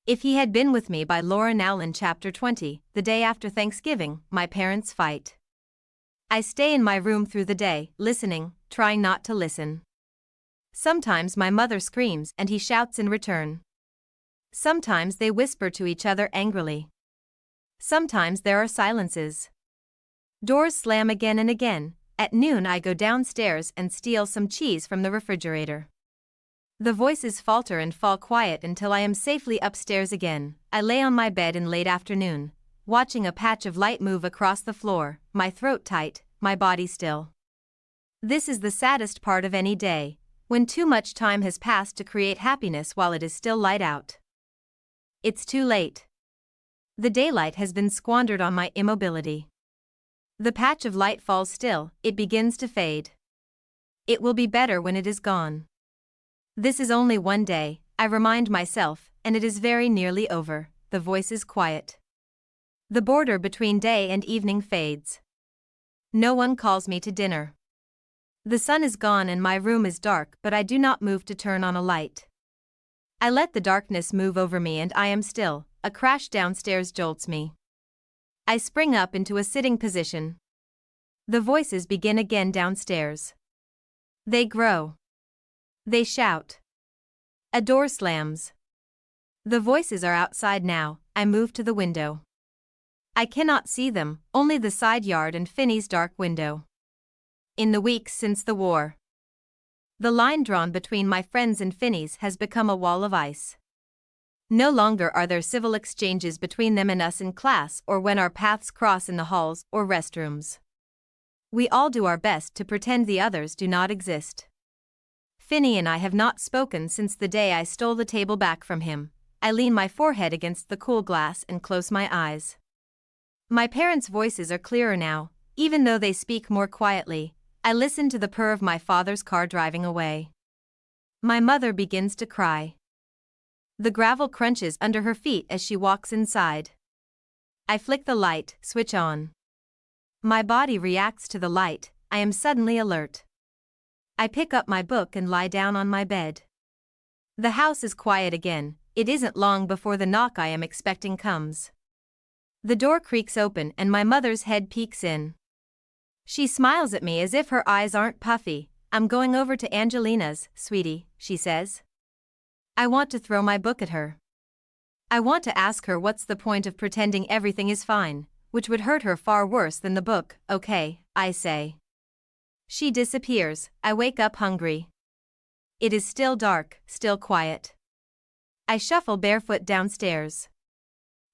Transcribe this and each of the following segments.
If He Had Been With Me by Laura Nowlin. Chapter 20. The day after Thanksgiving, my parents fight. I stay in my room through the day, listening, trying not to listen. Sometimes my mother screams and he shouts in return. Sometimes they whisper to each other angrily. Sometimes there are silences. Doors slam again and again. At noon I go downstairs and steal some cheese from the refrigerator. The voices falter and fall quiet until I am safely upstairs again. I lay on my bed in late afternoon, watching a patch of light move across the floor, my throat tight, my body still. This is the saddest part of any day, when too much time has passed to create happiness while it is still light out. It's too late. The daylight has been squandered on my immobility. The patch of light falls still, it begins to fade. It will be better when it is gone. This is only one day, I remind myself, and it is very nearly over. The voice is quiet. The border between day and evening fades. No one calls me to dinner. The sun is gone and my room is dark, but I do not move to turn on a light. I let the darkness move over me and I am still. A crash downstairs jolts me. I spring up into a sitting position. The voices begin again downstairs. They grow. They shout. A door slams. The voices are outside now. I move to the window. I cannot see them, only the side yard and Finney's dark window. In the weeks since the war, the line drawn between my friends and Finney's has become a wall of ice. No longer are there civil exchanges between them and us in class or when our paths cross in the halls or restrooms. We all do our best to pretend the others do not exist. Finney and I have not spoken since the day I stole the table back from him. I lean my forehead against the cool glass and close my eyes. My parents' voices are clearer now, even though they speak more quietly. I listen to the purr of my father's car driving away. My mother begins to cry. The gravel crunches under her feet as she walks inside. I flick the light, switch on. My body reacts to the light. I am suddenly alert. I pick up my book and lie down on my bed. The house is quiet again. It isn't long before the knock I am expecting comes. The door creaks open and my mother's head peeks in. She smiles at me as if her eyes aren't puffy. "I'm going over to Angelina's, sweetie," she says. I want to throw my book at her. I want to ask her what's the point of pretending everything is fine, which would hurt her far worse than the book. "Okay," I say. She disappears. I wake up hungry. It is still dark, still quiet. I shuffle barefoot downstairs.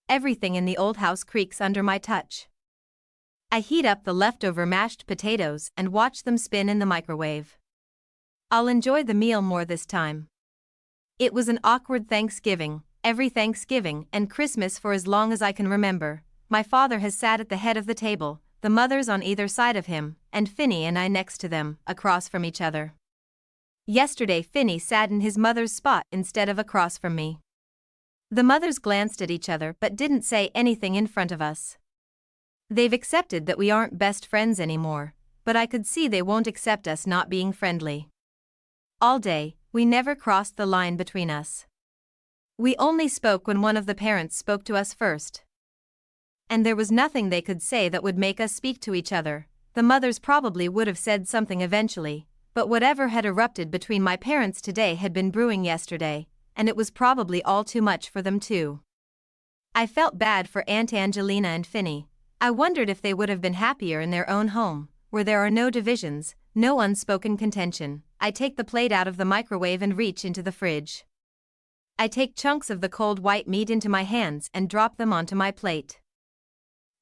Everything in the old house creaks under my touch. I heat up the leftover mashed potatoes and watch them spin in the microwave. I'll enjoy the meal more this time. It was an awkward Thanksgiving. Every Thanksgiving and Christmas for as long as I can remember, my father has sat at the head of the table, the mothers on either side of him, and Finney and I next to them, across from each other. Yesterday Finney sat in his mother's spot instead of across from me. The mothers glanced at each other but didn't say anything in front of us. They've accepted that we aren't best friends anymore, but I could see they won't accept us not being friendly. All day, we never crossed the line between us. We only spoke when one of the parents spoke to us first. And there was nothing they could say that would make us speak to each other. The mothers probably would have said something eventually, but whatever had erupted between my parents today had been brewing yesterday, and it was probably all too much for them too. I felt bad for Aunt Angelina and Finney. I wondered if they would have been happier in their own home, where there are no divisions, no unspoken contention. I take the plate out of the microwave and reach into the fridge. I take chunks of the cold white meat into my hands and drop them onto my plate.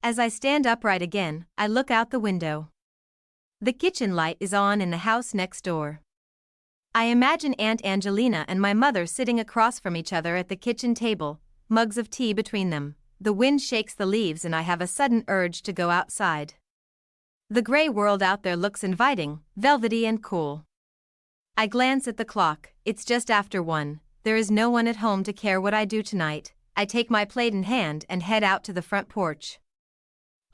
As I stand upright again, I look out the window. The kitchen light is on in the house next door. I imagine Aunt Angelina and my mother sitting across from each other at the kitchen table, mugs of tea between them. The wind shakes the leaves and I have a sudden urge to go outside. The gray world out there looks inviting, velvety and cool. I glance at the clock. It's just after 1. There is no one at home to care what I do tonight. I take my plate in hand and head out to the front porch.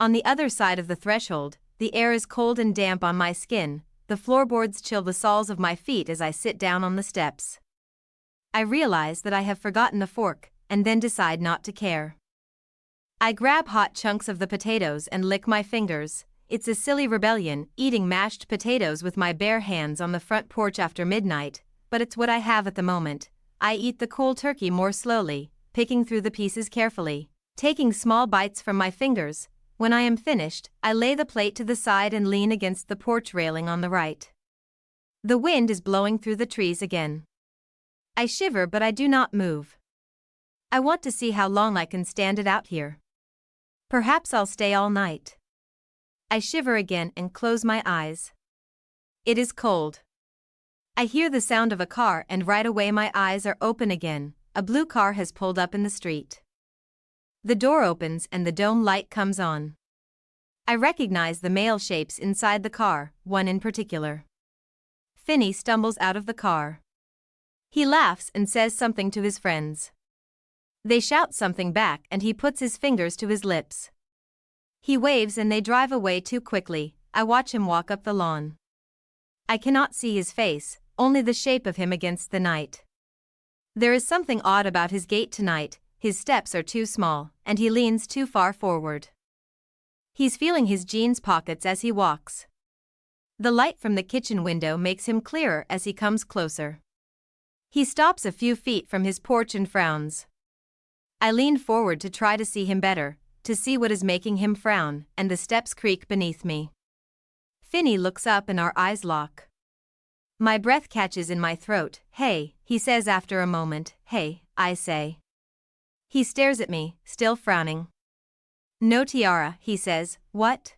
On the other side of the threshold, the air is cold and damp on my skin. The floorboards chill the soles of my feet as I sit down on the steps. I realize that I have forgotten the fork. and then decide not to care. I grab hot chunks of the potatoes and lick my fingers. It's a silly rebellion, eating mashed potatoes with my bare hands on the front porch after midnight, but it's what I have at the moment. I eat the cold turkey more slowly, picking through the pieces carefully, taking small bites from my fingers. When I am finished, I lay the plate to the side and lean against the porch railing on the right. The wind is blowing through the trees again. I shiver, but I do not move. I want to see how long I can stand it out here. Perhaps I'll stay all night. I shiver again and close my eyes. It is cold. I hear the sound of a car and right away my eyes are open again. A blue car has pulled up in the street. The door opens and the dome light comes on. I recognize the male shapes inside the car, one in particular. Finney stumbles out of the car. He laughs and says something to his friends. They shout something back and he puts his fingers to his lips. He waves and they drive away too quickly. I watch him walk up the lawn. I cannot see his face, only the shape of him against the night. There is something odd about his gait tonight. His steps are too small, and he leans too far forward. He's feeling his jeans pockets as he walks. The light from the kitchen window makes him clearer as he comes closer. He stops a few feet from his porch and frowns. I lean forward to try to see him better, to see what is making him frown, and the steps creak beneath me. Finney looks up and our eyes lock. My breath catches in my throat. Hey, he says after a moment. Hey, I say. He stares at me, still frowning. No tiara, he says. What?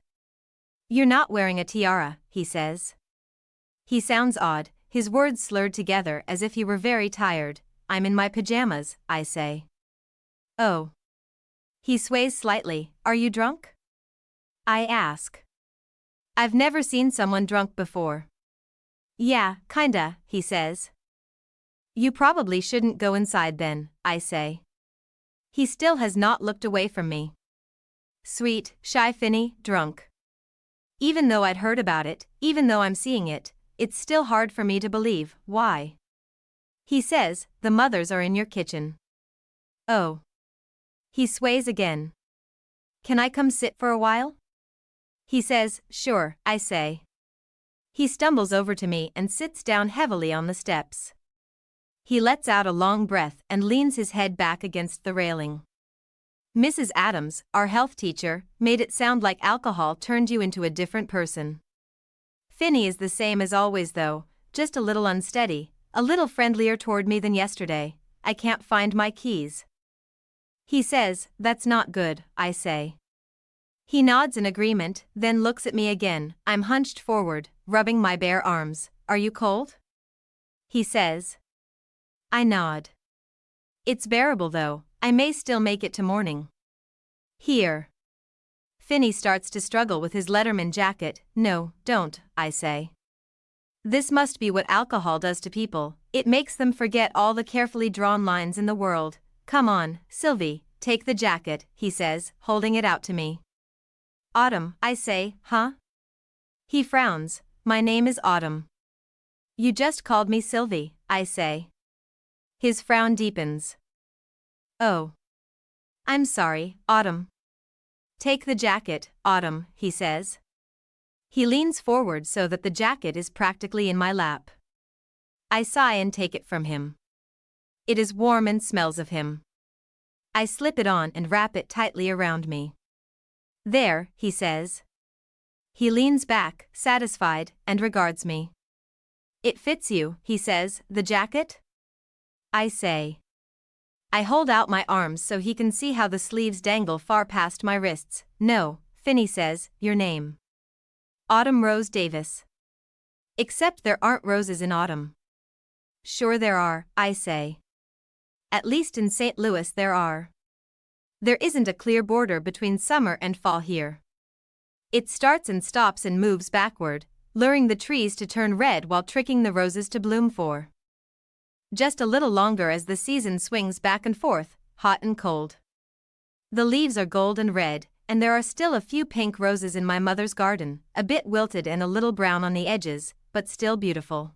You're not wearing a tiara, he says. He sounds odd, his words slurred together as if he were very tired. I'm in my pajamas, I say. Oh. He sways slightly. Are you drunk? I ask. I've never seen someone drunk before. Yeah, kinda, he says. You probably shouldn't go inside then, I say. He still has not looked away from me. Sweet, shy Finney, drunk. Even though I'd heard about it, even though I'm seeing it, it's still hard for me to believe. Why? He says, the mothers are in your kitchen. Oh. He sways again. Can I come sit for a while? He says, sure, I say. He stumbles over to me and sits down heavily on the steps. He lets out a long breath and leans his head back against the railing. Mrs. Adams, our health teacher, made it sound like alcohol turned you into a different person. Finney is the same as always though, just a little unsteady, a little friendlier toward me than yesterday. I can't find my keys. He says, that's not good, I say. He nods in agreement, then looks at me again. I'm hunched forward, rubbing my bare arms. Are you cold? He says. I nod. It's bearable though, I may still make it to morning. Here. Finney starts to struggle with his Letterman jacket. No, don't, I say. This must be what alcohol does to people, it makes them forget all the carefully drawn lines in the world. Come on, Sylvie, take the jacket, he says, holding it out to me. Autumn, I say, huh? He frowns. My name is Autumn. You just called me Sylvie, I say. His frown deepens. Oh. I'm sorry, Autumn. Take the jacket, Autumn, he says. He leans forward so that the jacket is practically in my lap. I sigh and take it from him. It is warm and smells of him. I slip it on and wrap it tightly around me. There, he says. He leans back, satisfied, and regards me. It fits you, he says, the jacket? I say. I hold out my arms so he can see how the sleeves dangle far past my wrists. No, Finney says, your name. Autumn Rose Davis. Except there aren't roses in autumn. Sure there are, I say. At least in St. Louis there are. There isn't a clear border between summer and fall here. It starts and stops and moves backward, luring the trees to turn red while tricking the roses to bloom for just a little longer as the season swings back and forth, hot and cold. The leaves are gold and red, and there are still a few pink roses in my mother's garden, a bit wilted and a little brown on the edges, but still beautiful.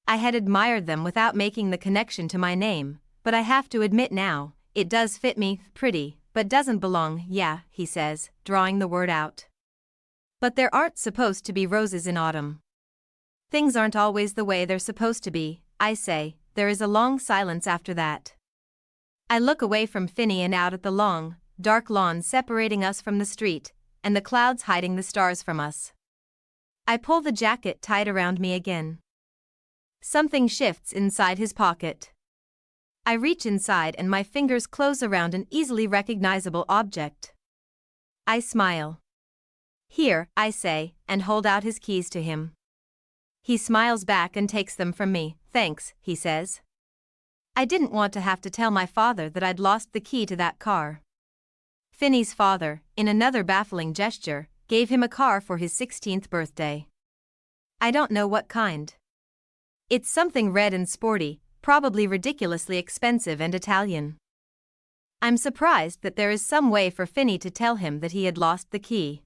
I had admired them without making the connection to my name, but I have to admit now, it does fit me, pretty, but doesn't belong, yeah, he says, drawing the word out. But there aren't supposed to be roses in autumn. Things aren't always the way they're supposed to be, I say. There is a long silence after that. I look away from Finny and out at the long, dark lawn separating us from the street, and the clouds hiding the stars from us. I pull the jacket tight around me again. Something shifts inside his pocket. I reach inside and my fingers close around an easily recognizable object. I smile. Here, I say, and hold out his keys to him. He smiles back and takes them from me. Thanks, he says. I didn't want to have to tell my father that I'd lost the key to that car. Finny's father, in another baffling gesture, gave him a car for his 16th birthday. I don't know what kind. It's something red and sporty, probably ridiculously expensive and Italian. I'm surprised that there is some way for Finny to tell him that he had lost the key.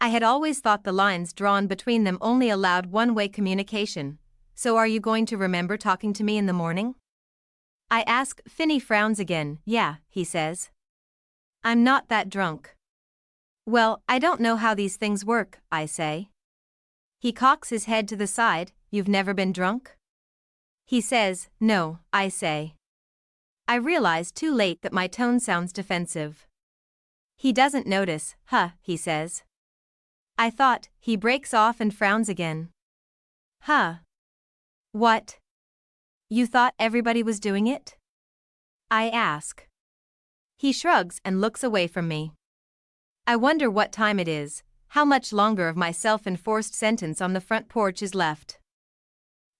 I had always thought the lines drawn between them only allowed one-way communication. So are you going to remember talking to me in the morning? I ask. Finny frowns again. Yeah, he says. I'm not that drunk. Well, I don't know how these things work, I say. He cocks his head to the side. You've never been drunk? He says. No, I say. I realize too late that my tone sounds defensive. He doesn't notice. Huh, he says. I thought. He breaks off and frowns again. Huh. What? You thought everybody was doing it? I ask. He shrugs and looks away from me. I wonder what time it is, how much longer of my self-enforced sentence on the front porch is left.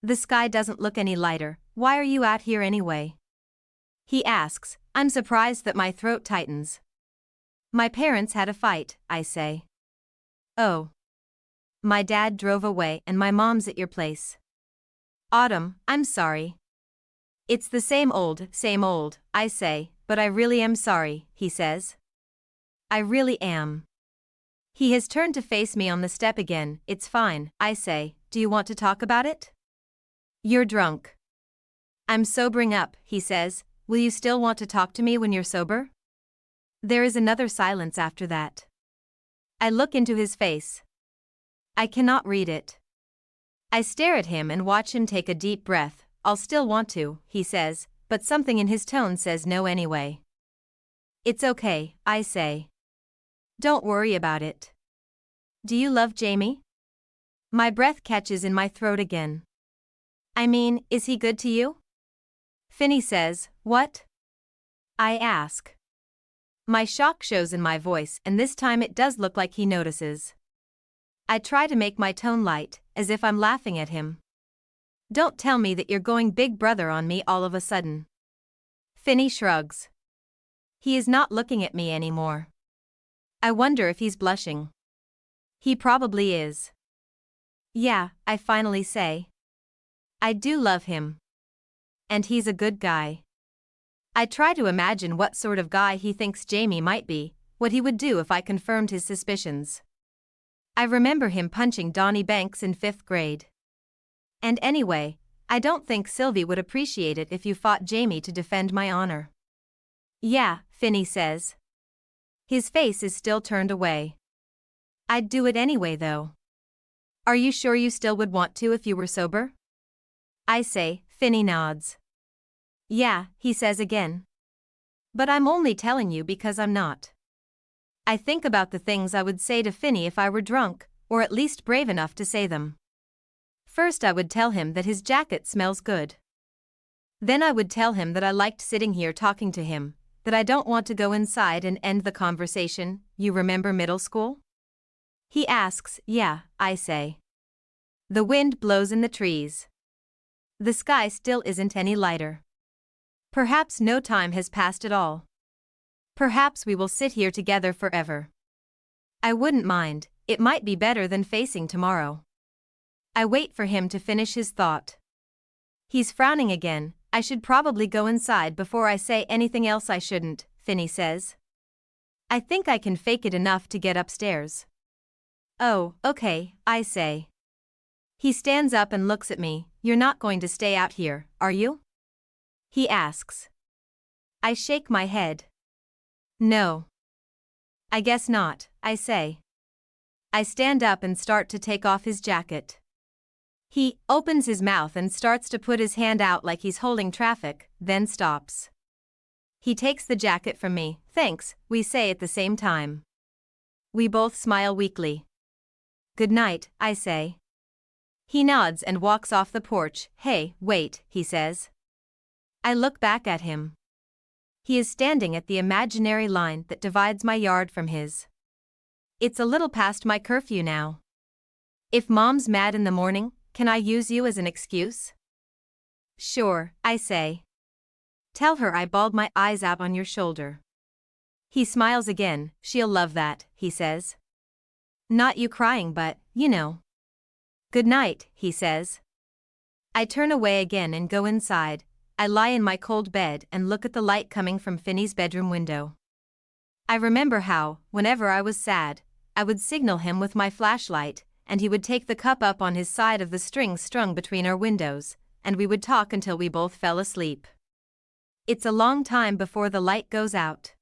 The sky doesn't look any lighter. Why are you out here anyway? He asks. I'm surprised that my throat tightens. My parents had a fight, I say. Oh. My dad drove away and my mom's at your place. Autumn, I'm sorry. It's the same old, I say, but I really am sorry, he says. I really am. He has turned to face me on the step again. It's fine, I say. Do you want to talk about it? You're drunk. I'm sobering up, he says. Will you still want to talk to me when you're sober? There is another silence after that. I look into his face. I cannot read it. I stare at him and watch him take a deep breath. I'll still want to, he says, but something in his tone says no anyway. It's okay, I say. Don't worry about it. Do you love Jamie? My breath catches in my throat again. I mean, is he good to you? Finny says. What? I ask. My shock shows in my voice, and this time it does look like he notices. I try to make my tone light, as if I'm laughing at him. Don't tell me that you're going big brother on me all of a sudden. Finny shrugs. He is not looking at me anymore. I wonder if he's blushing. He probably is. Yeah, I finally say. I do love him. And he's a good guy. I try to imagine what sort of guy he thinks Jamie might be, what he would do if I confirmed his suspicions. I remember him punching Donnie Banks in 5th grade. And anyway, I don't think Sylvie would appreciate it if you fought Jamie to defend my honor. Yeah, Finny says. His face is still turned away. I'd do it anyway though. Are you sure you still would want to if you were sober? I say. Finny nods. Yeah, he says again. But I'm only telling you because I'm not. I think about the things I would say to Finny if I were drunk, or at least brave enough to say them. First I would tell him that his jacket smells good. Then I would tell him that I liked sitting here talking to him, that I don't want to go inside and end the conversation. You remember middle school? He asks. Yeah, I say. The wind blows in the trees. The sky still isn't any lighter. Perhaps no time has passed at all. Perhaps we will sit here together forever. I wouldn't mind. It might be better than facing tomorrow. I wait for him to finish his thought. He's frowning again. I should probably go inside before I say anything else I shouldn't, Finny says. I think I can fake it enough to get upstairs. Oh, okay, I say. He stands up and looks at me. You're not going to stay out here, are you? He asks. I shake my head. No. I guess not, I say. I stand up and start to take off his jacket. He opens his mouth and starts to put his hand out like he's holding traffic, then stops. He takes the jacket from me. Thanks, we say at the same time. We both smile weakly. Good night, I say. He nods and walks off the porch. Hey, wait, he says. I look back at him. He is standing at the imaginary line that divides my yard from his. It's a little past my curfew now. If Mom's mad in the morning, can I use you as an excuse? Sure, I say. Tell her I bawled my eyes out on your shoulder. He smiles again. She'll love that, he says. Not you crying, but, you know. Good night, he says. I turn away again and go inside. I lie in my cold bed and look at the light coming from Finney's bedroom window. I remember how, whenever I was sad, I would signal him with my flashlight, and he would take the cup up on his side of the string strung between our windows, and we would talk until we both fell asleep. It's a long time before the light goes out.